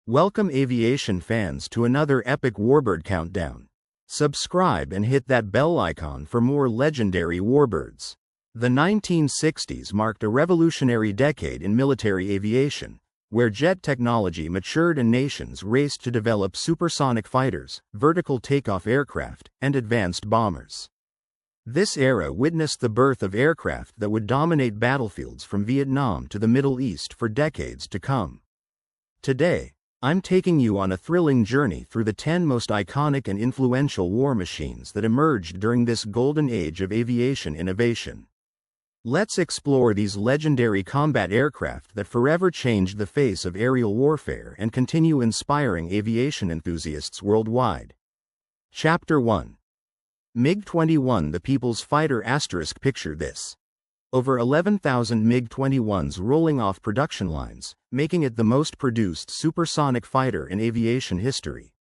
Welcome aviation fans to another epic warbird countdown. Subscribe and hit that bell icon for more legendary warbirds. The 1960s marked a revolutionary decade in military aviation, where jet technology matured and nations raced to develop supersonic fighters, vertical takeoff aircraft, and advanced bombers. This era witnessed the birth of aircraft that would dominate battlefields from Vietnam to the Middle East for decades to come. Today, I'm taking you on a thrilling journey through the 10 most iconic and influential war machines that emerged during this golden age of aviation innovation. Let's explore these legendary combat aircraft that forever changed the face of aerial warfare and continue inspiring aviation enthusiasts worldwide. Chapter 1. MiG-21, the People's Fighter. Picture this. Over 11,000 MiG-21s rolling off production lines, making it the most produced supersonic fighter in aviation history.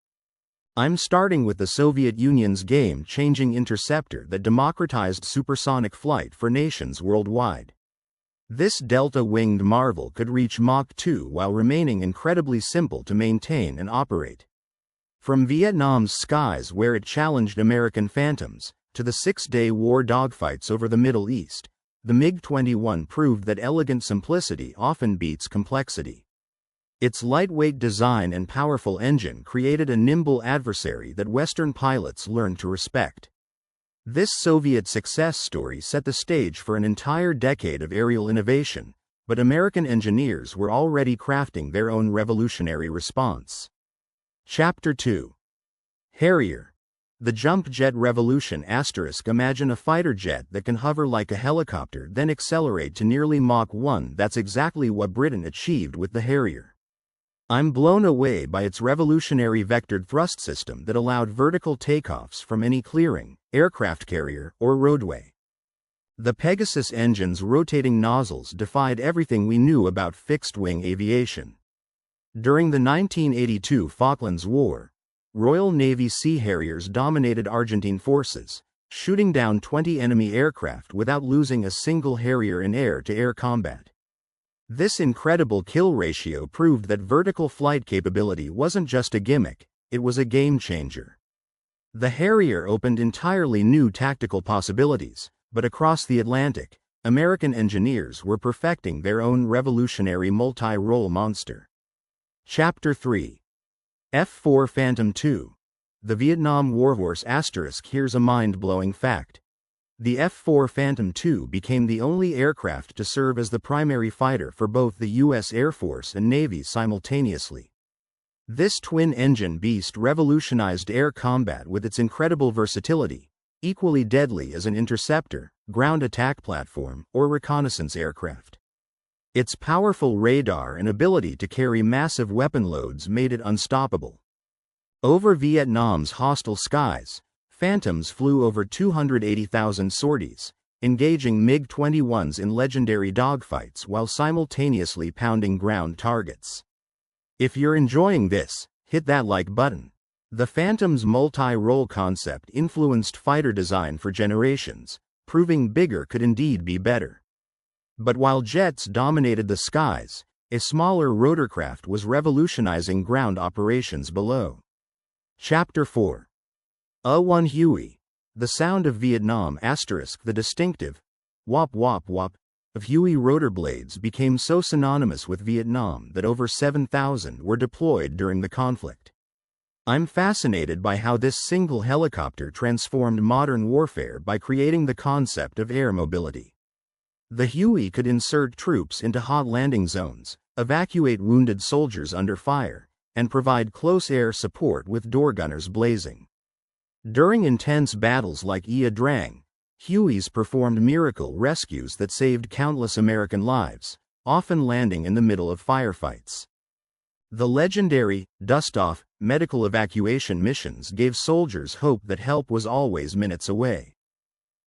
I'm starting with the Soviet Union's game-changing interceptor that democratized supersonic flight for nations worldwide. This delta-winged marvel could reach Mach 2 while remaining incredibly simple to maintain and operate. From Vietnam's skies, where it challenged American Phantoms, to the six-day war dogfights over the Middle East, the MiG-21 proved that elegant simplicity often beats complexity. Its lightweight design and powerful engine created a nimble adversary that Western pilots learned to respect. This Soviet success story set the stage for an entire decade of aerial innovation, but American engineers were already crafting their own revolutionary response. Chapter 2. Harrier. The jump jet revolution. Imagine a fighter jet that can hover like a helicopter then accelerate to nearly Mach 1. That's exactly what Britain achieved with the Harrier. I'm blown away by its revolutionary vectored thrust system that allowed vertical takeoffs from any clearing, aircraft carrier, or roadway. The Pegasus engine's rotating nozzles defied everything we knew about fixed-wing aviation. During the 1982 Falklands War, Royal Navy Sea Harriers dominated Argentine forces, shooting down 20 enemy aircraft without losing a single Harrier in air-to-air combat. This incredible kill ratio proved that vertical flight capability wasn't just a gimmick, it was a game-changer. The Harrier opened entirely new tactical possibilities, but across the Atlantic, American engineers were perfecting their own revolutionary multi-role monster. Chapter 3. F-4 Phantom II. The Vietnam Warhorse. Here's a mind-blowing fact. The F-4 Phantom II became the only aircraft to serve as the primary fighter for both the U.S. Air Force and Navy simultaneously. This twin-engine beast revolutionized air combat with its incredible versatility, equally deadly as an interceptor, ground attack platform, or reconnaissance aircraft. Its powerful radar and ability to carry massive weapon loads made it unstoppable. Over Vietnam's hostile skies, Phantoms flew over 280,000 sorties, engaging MiG-21s in legendary dogfights while simultaneously pounding ground targets. If you're enjoying this, hit that like button. The Phantom's multi-role concept influenced fighter design for generations, proving bigger could indeed be better. But while jets dominated the skies, a smaller rotorcraft was revolutionizing ground operations below. Chapter 4. A-1 Huey. The sound of Vietnam. The distinctive wop wop wop of Huey rotor blades became so synonymous with Vietnam that over 7,000 were deployed during the conflict. I'm fascinated by how this single helicopter transformed modern warfare by creating the concept of air mobility. The Huey could insert troops into hot landing zones, evacuate wounded soldiers under fire, and provide close air support with door gunners blazing. During intense battles like Ia Drang, Hueys performed miracle rescues that saved countless American lives, often landing in the middle of firefights. The legendary dust-off medical evacuation missions gave soldiers hope that help was always minutes away.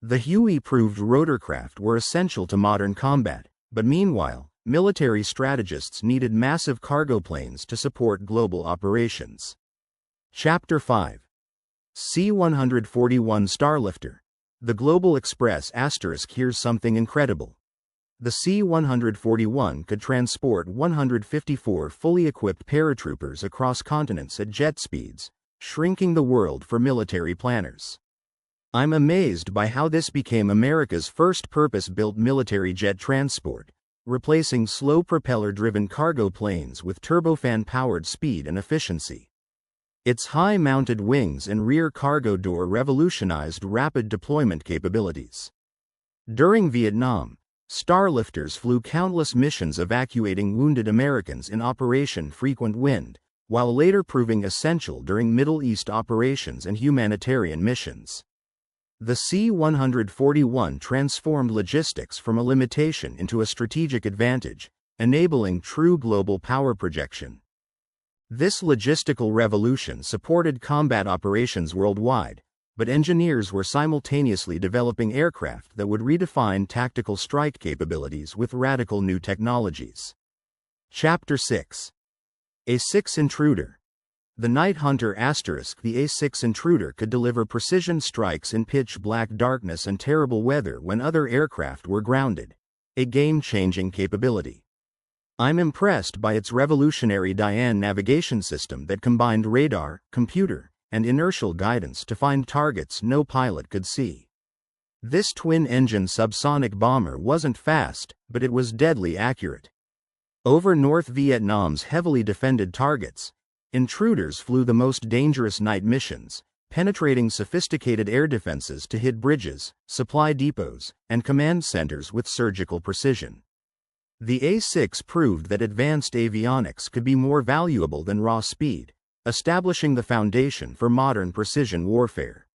The Huey proved rotorcraft were essential to modern combat, but meanwhile, military strategists needed massive cargo planes to support global operations. Chapter 5. C-141 Starlifter. The Global Express. Here's something incredible. The C-141 could transport 154 fully equipped paratroopers across continents at jet speeds, shrinking the world for military planners. I'm amazed by how this became America's first purpose-built military jet transport, replacing slow propeller-driven cargo planes with turbofan-powered speed and efficiency. Its high-mounted wings and rear cargo door revolutionized rapid deployment capabilities. During Vietnam, Starlifters flew countless missions evacuating wounded Americans in Operation Frequent Wind, while later proving essential during Middle East operations and humanitarian missions. The C-141 transformed logistics from a limitation into a strategic advantage, enabling true global power projection. This logistical revolution supported combat operations worldwide, but engineers were simultaneously developing aircraft that would redefine tactical strike capabilities with radical new technologies. Chapter 6. A6 Intruder. The Night Hunter *. The A6 Intruder could deliver precision strikes in pitch-black darkness and terrible weather when other aircraft were grounded, a game-changing capability. I'm impressed by its revolutionary Diane navigation system that combined radar, computer, and inertial guidance to find targets no pilot could see. This twin-engine subsonic bomber wasn't fast, but it was deadly accurate. Over North Vietnam's heavily defended targets, intruders flew the most dangerous night missions, penetrating sophisticated air defenses to hit bridges, supply depots, and command centers with surgical precision. The A6 proved that advanced avionics could be more valuable than raw speed, establishing the foundation for modern precision warfare.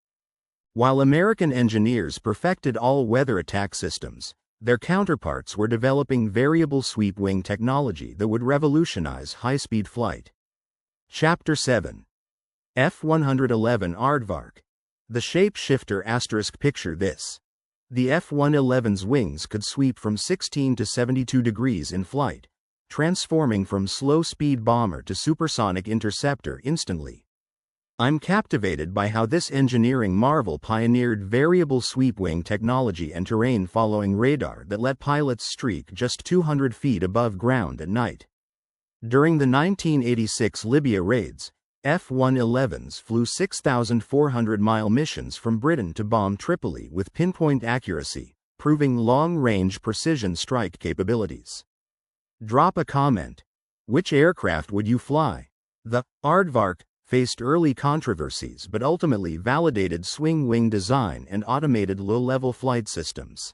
While American engineers perfected all-weather attack systems, their counterparts were developing variable sweep-wing technology that would revolutionize high-speed flight. Chapter 7. F-111 Aardvark. The Shapeshifter *. Picture this. The F-111's wings could sweep from 16 to 72 degrees in flight, transforming from slow-speed bomber to supersonic interceptor instantly. I'm captivated by how this engineering marvel pioneered variable sweep-wing technology and terrain-following radar that let pilots streak just 200 feet above ground at night. During the 1986 Libya raids, F-111s flew 6,400-mile missions from Britain to bomb Tripoli with pinpoint accuracy, proving long-range precision strike capabilities. Drop a comment. Which aircraft would you fly? The Aardvark faced early controversies but ultimately validated swing-wing design and automated low-level flight systems.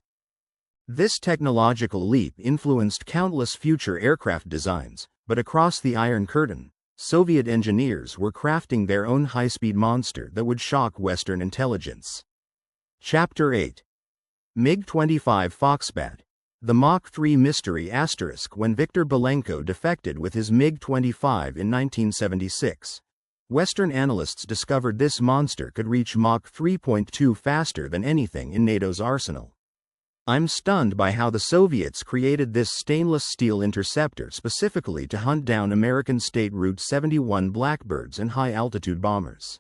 This technological leap influenced countless future aircraft designs, but across the Iron Curtain, Soviet engineers were crafting their own high-speed monster that would shock Western intelligence. Chapter 8. MiG-25 Foxbat. The Mach 3 mystery *. When Viktor Belenko defected with his MiG-25 in 1976, Western analysts discovered this monster could reach Mach 3.2 faster than anything in NATO's arsenal. I'm stunned by how the Soviets created this stainless steel interceptor specifically to hunt down American State Route 71 Blackbirds and high-altitude bombers.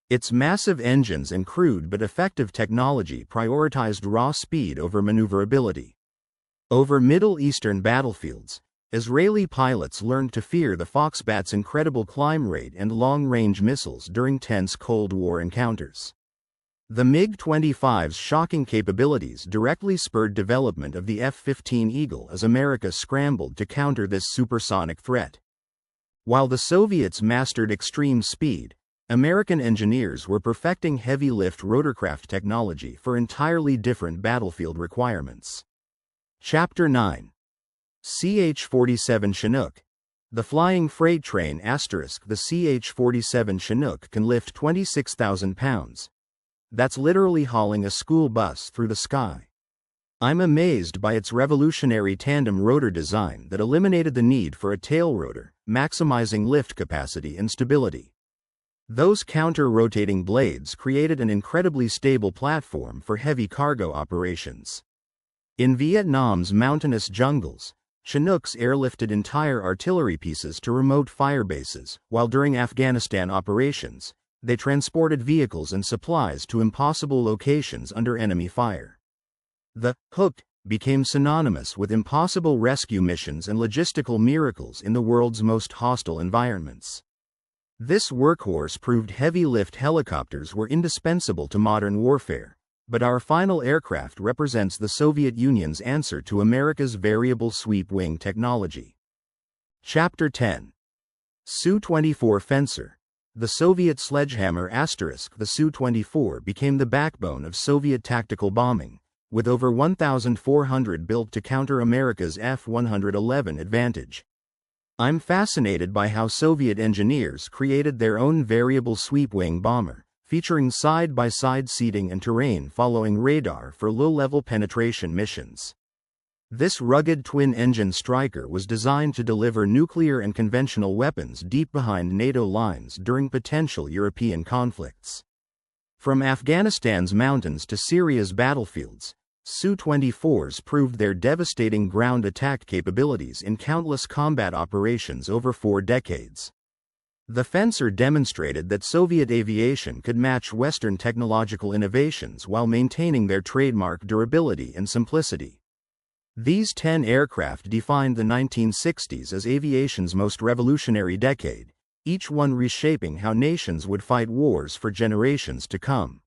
Its massive engines and crude but effective technology prioritized raw speed over maneuverability. Over Middle Eastern battlefields, Israeli pilots learned to fear the Foxbat's incredible climb rate and long-range missiles during tense Cold War encounters. The MiG-25's shocking capabilities directly spurred development of the F-15 Eagle as America scrambled to counter this supersonic threat. While the Soviets mastered extreme speed, American engineers were perfecting heavy-lift rotorcraft technology for entirely different battlefield requirements. Chapter 9. CH-47 Chinook. The flying freight train *. The CH-47 Chinook can lift 26,000 pounds. That's literally hauling a school bus through the sky. I'm amazed by its revolutionary tandem rotor design that eliminated the need for a tail rotor, maximizing lift capacity and stability. Those counter-rotating blades created an incredibly stable platform for heavy cargo operations. In Vietnam's mountainous jungles, Chinooks airlifted entire artillery pieces to remote fire bases, while during Afghanistan operations, they transported vehicles and supplies to impossible locations under enemy fire. The hooked became synonymous with impossible rescue missions and logistical miracles in the world's most hostile environments. This workhorse proved heavy-lift helicopters were indispensable to modern warfare, but our final aircraft represents the Soviet Union's answer to America's variable sweep wing technology. Chapter 10. Su-24 Fencer. The Soviet sledgehammer **. The Su-24 became the backbone of Soviet tactical bombing, with over 1,400 built to counter America's F-111 advantage. I'm fascinated by how Soviet engineers created their own variable sweep-wing bomber, featuring side-by-side seating and terrain following radar for low-level penetration missions. This rugged twin-engine Striker was designed to deliver nuclear and conventional weapons deep behind NATO lines during potential European conflicts. From Afghanistan's mountains to Syria's battlefields, Su-24s proved their devastating ground attack capabilities in countless combat operations over 4 decades. The Fencer demonstrated that Soviet aviation could match Western technological innovations while maintaining their trademark durability and simplicity. These 10 aircraft defined the 1960s as aviation's most revolutionary decade, each one reshaping how nations would fight wars for generations to come.